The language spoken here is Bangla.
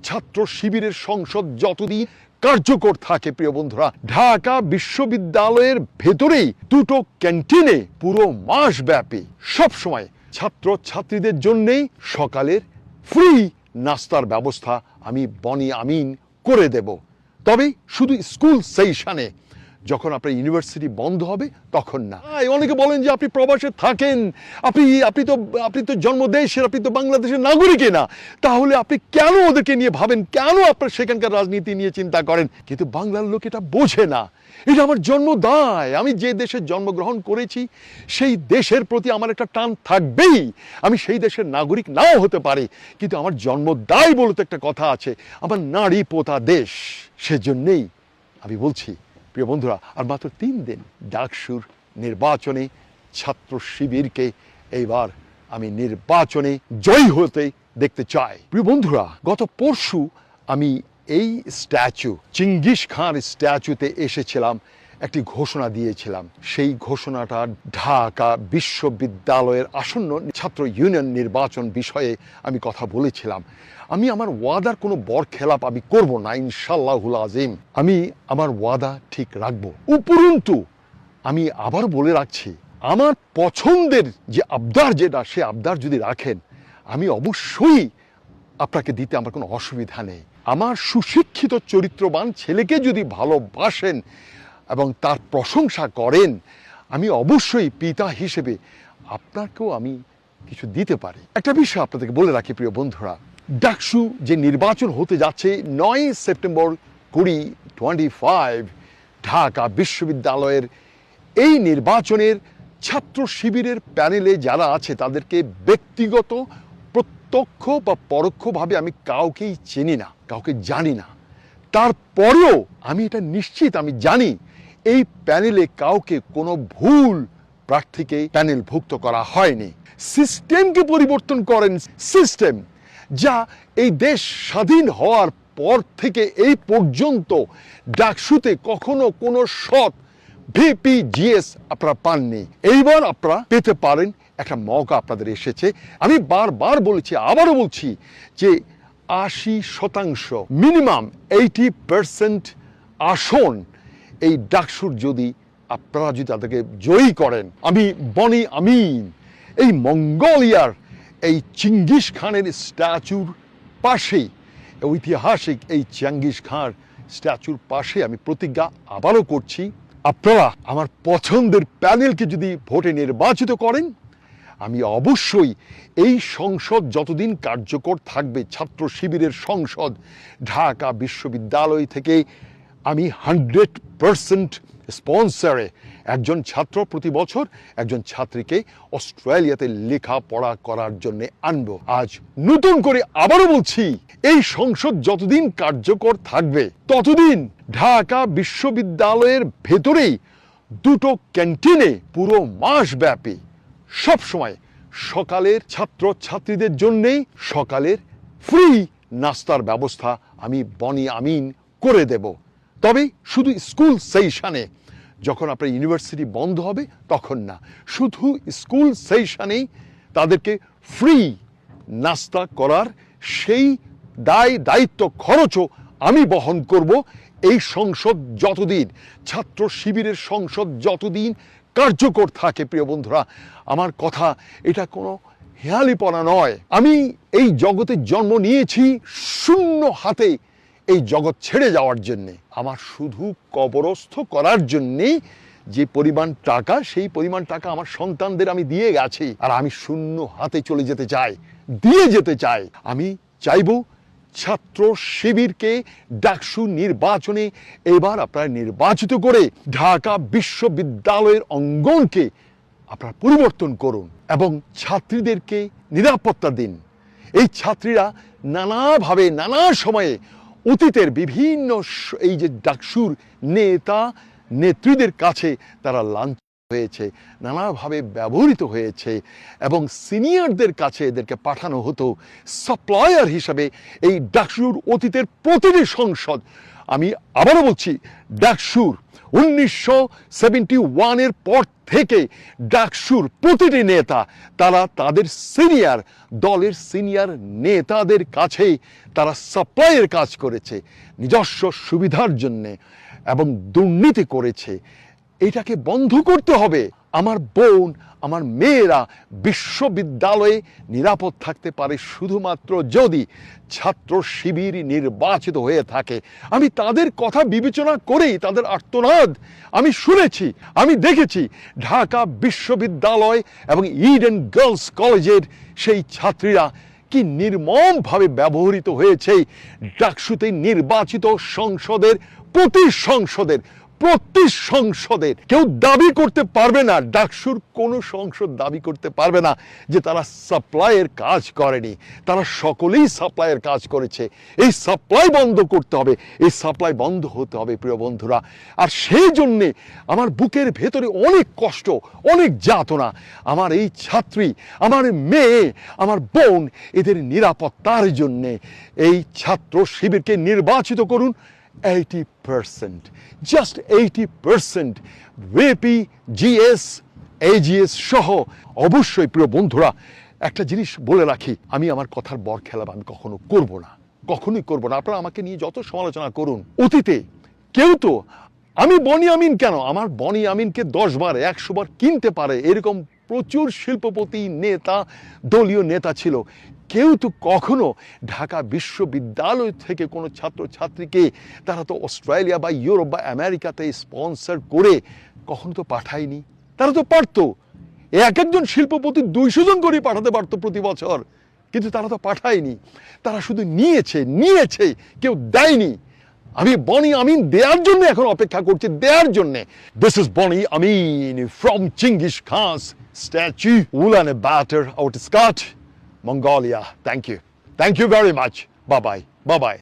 ছাত্র শিবিরের সংসদ যতদিন কার্যকর থাকে প্রিয় বন্ধুরা, ঢাকা বিশ্ববিদ্যালয়ের ভেতরেই দুটো ক্যান্টিনে পুরো মাস ব্যাপী সবসময় ছাত্র ছাত্রীদের জন্যেই সকালের ফ্রি নাস্তার ব্যবস্থা আমি বনি আমিন করে দেব। তবে শুধু স্কুল সেশনে, যখন আপনার ইউনিভার্সিটি বন্ধ হবে তখন না। অনেকে বলেন যে আপনি প্রবাসে থাকেন, আপনি তো জন্মদেশের, আপনি তো বাংলাদেশের নাগরিকই না, তাহলে আপনি কেন ওদেরকে নিয়ে ভাবেন, কেন আপনার সেখানকার রাজনীতি নিয়ে চিন্তা করেন? কিন্তু বাংলার লোক এটা বোঝে না। এটা আমার জন্মদায়। আমি যে দেশে জন্মগ্রহণ করেছি সেই দেশের প্রতি আমার একটা টান থাকবেই। আমি সেই দেশের নাগরিক নাও হতে পারি, কিন্তু আমার জন্মদায় বলতে একটা কথা আছে, আমার নারী পোতা দেশ। সেজন্যেই আমি বলছি প্রিয় বন্ধুরা, আর মাত্র 3 দিন ডাকসুর নির্বাচনে ছাত্র শিবিরকে এইবার আমি নির্বাচনে জয়ী হতে দেখতে চাই। প্রিয় বন্ধুরা, গত পরশু আমি এই স্ট্যাচু, চেঙ্গিস খান স্ট্যাচুতে এসেছিলাম, একটি ঘোষণা দিয়েছিলাম। সেই ঘোষণাটা ঢাকা বিশ্ববিদ্যালয়ের আসন্ন ছাত্র ইউনিয়ন নির্বাচন বিষয়ে আমি কথা বলেছিলাম। আমি আমার ওয়াদার কোনো বরখেলাপ আমি করব না, ইনশাআল্লাহুল আযীম। আমি আমার ওয়াদা ঠিক রাখবো। উপরন্তু আমি আবার বলে রাখছি, আমার পছন্দের যে আবদার, যেটা সে আবদার যদি রাখেন, আমি অবশ্যই আপনাকে দিতে আমার কোনো অসুবিধা নেই। আমার সুশিক্ষিত চরিত্রবান ছেলেকে যদি ভালোবাসেন এবং তার প্রশংসা করেন, আমি অবশ্যই পিতা হিসেবে আপনাকেও আমি কিছু দিতে পারি। একটা বিষয় আপনাদেরকে বলে রাখি প্রিয় বন্ধুরা, ডাকসু যে নির্বাচন হতে যাচ্ছে 9 সেপ্টেম্বর 2025 ঢাকা বিশ্ববিদ্যালয়ের, এই নির্বাচনের ছাত্র শিবিরের প্যানেলে যারা আছে তাদেরকে ব্যক্তিগত, প্রত্যক্ষ বা পরোক্ষভাবে আমি কাউকেই চিনি না, কাউকে জানি না। তারপরেও আমি এটা নিশ্চিত, আমি জানি এই প্যানেলে কাউকে কোনো ভুল প্রার্থীকে প্যানেলভুক্ত করা হয়নি। সিস্টেমকে পরিবর্তন করেন, সিস্টেম যা এই দেশ স্বাধীন হওয়ার পর থেকে এই পর্যন্ত ডাকসুতে কখনো কোনো সৎ ভিপিজিএস আপনারা পাননি। এইবার আপনারা পেতে পারেন, একটা মৌকা আপনাদের এসেছে। আমি বারবার বলেছি, আবারও বলছি যে 80% মিনিমাম 80% আসন এই ডাকসুর যদি আপনারা যদি তাদেরকে জয়ী করেন, আমি বনি আমিন এই মঙ্গোলিয়ার এই চেঙ্গিস খানের স্ট্যাচুর পাশেই, ঐতিহাসিক এই চেঙ্গিস খান স্ট্যাচুর পাশে আমি প্রতিজ্ঞা আবারও করছি, আপনারা আমার পছন্দের প্যানেলকে যদি ভোটে নির্বাচিত করেন, আমি অবশ্যই এই সংসদ যতদিন কার্যকর থাকবে, ছাত্র শিবিরের সংসদ ঢাকা বিশ্ববিদ্যালয় থেকে আমি 100% স্পন্সরে একজন ছাত্র প্রতি বছর একজন ছাত্রীকে অস্ট্রেলিয়াতে লেখাপড়া করার জন্য আনবো। আজ নতুন করে আবারও বলছি, এই সংসদ যতদিন কার্যকর থাকবে ততদিন ঢাকা বিশ্ববিদ্যালয়ের ভেতরেই দুটো ক্যান্টিনে পুরো মাস ব্যাপী সবসময় সকালের ছাত্র ছাত্রীদের জন্যেই সকালের ফ্রি নাস্তার ব্যবস্থা আমি বনি আমিন করে দেব। তবে শুধু স্কুল সেশনে, যখন আপনার ইউনিভার্সিটি বন্ধ হবে তখন না, শুধু স্কুল সেশনেই তাদেরকে ফ্রি নাস্তা করার সেই দায়িত্ব খরচও আমি বহন করব। এই সংসদ যতদিন, ছাত্র শিবিরের সংসদ যতদিন কার্যকর থাকে প্রিয় বন্ধুরা, আমার কথা এটা কোনো হেয়ালিপনা নয়। আমি এই জগতে জন্ম নিয়েছি শূন্য হাতে এই জগৎ ছেড়ে যাওয়ার জন্যে। আমার শুধু কবরস্থ করার জন্যেই যে পরিমাণ টাকা, সেই পরিমাণ টাকা আমার সন্তানদের আমি দিয়ে গেছি, আর আমি শূন্য হাতে চলে যেতে চাই, দিয়ে যেতে চাই। আমি চাইব ছাত্র শিবিরকে ডাকসু নির্বাচনে এবার আপনারা নির্বাচিত করে ঢাকা বিশ্ববিদ্যালয়ের অঙ্গনকে আপনারা পরিবর্তন করুন এবং ছাত্রীদেরকে নিরাপত্তা দিন। এই ছাত্রীরা নানাভাবে নানা সময়ে অতীতের বিভিন্ন এই যে ডাকসুর নেতা নেত্রীদের কাছে তারা লাঞ্ছিত হয়েছে, নানাভাবে ব্যবহৃত হয়েছে, এবং সিনিয়রদের কাছে এদেরকে পাঠানো হতো সাপ্লায়ার হিসাবে। এই ডাকসুর অতীতের প্রতিটি সংসদ আমি আবারও বলছি, ডাকসুর 1971-এর পর থেকে ডাকসুর প্রতিটি নেতা তারা তাদের সিনিয়র দলের সিনিয়র নেতাদের কাছেই তারা সাপ্লাইয়ের কাজ করেছে নিজস্ব সুবিধার জন্যে এবং দুর্নীতি করেছে। এটাকে বন্ধ করতে হবে। আমার বোন, আমার মেয়েরা বিশ্ববিদ্যালয়ে নিরাপদ থাকতে পারে শুধুমাত্র যদি ছাত্র শিবির নির্বাচিত হয়ে থাকে। আমি তাদের কথা বিবেচনা করেই তাদের আর্তনাদ আমি শুনেছি, আমি দেখেছি। ঢাকা বিশ্ববিদ্যালয় এবং ইডেন গার্লস কলেজের সেই ছাত্রীরা কি নির্মমভাবে ব্যবহৃত হয়েছে ডাকসুতে নির্বাচিত সংসদের প্রতি সংসদের কেউ দাবি করতে পারবে না, ডাকসুর কোনো সংসদ দাবি করতে পারবে না যে তারা সাপ্লাইয়ের কাজ করেনি। তারা সকলেই সাপ্লাইয়ের কাজ করেছে। এই সাপ্লাই বন্ধ করতে হবে, এই সাপ্লাই বন্ধ হতে হবে প্রিয় বন্ধুরা। আর সেই জন্যে আমার বুকের ভেতরে অনেক কষ্ট, অনেক যাতনা। আমার এই ছাত্রী, আমার মেয়ে, আমার বোন, এদের নিরাপত্তার জন্যে এই ছাত্র শিবিরকে নির্বাচিত করুন। 80%, just 80% ভিপি, জিএস, এজিএস সহ। অবশ্যই প্রিয় বন্ধুরা, একটা জিনিস বলে রাখি, আমি আমার কথার বর খেলাপ আমি কখনো করব না, কখনোই করব না। আপনারা আমাকে নিয়ে যত সমালোচনা করুন, অতীতে কেউ তো, আমি বনি আমিন কেন, আমার বনি আমিনকে 10 বার 100 বার কিনতে পারে এরকম প্রচুর শিল্পপতি, নেতা, দলীয় নেতা ছিল। কেউ তো কখনো ঢাকা বিশ্ববিদ্যালয় থেকে কোনো ছাত্রছাত্রীকে তারা তো অস্ট্রেলিয়া বা ইউরোপ বা আমেরিকাতে স্পন্সর করে কখনো তো পাঠায়নি। তারা তো পারতো, একজন শিল্পপতি 200 জন করে পাঠাতে পারতো প্রতি বছর, কিন্তু তারা তো পাঠায়নি। তারা শুধু নিয়েছে, কেউ দেয়নি। আমি বনি আমিন দেওয়ার জন্য এখন অপেক্ষা করছি, দেওয়ার জন্যে। This is Boni Amin from চিঙ্গিস খান's statue, Ulaanbaatar, Outerskart, Mongolia. Thank you very much. Bye bye.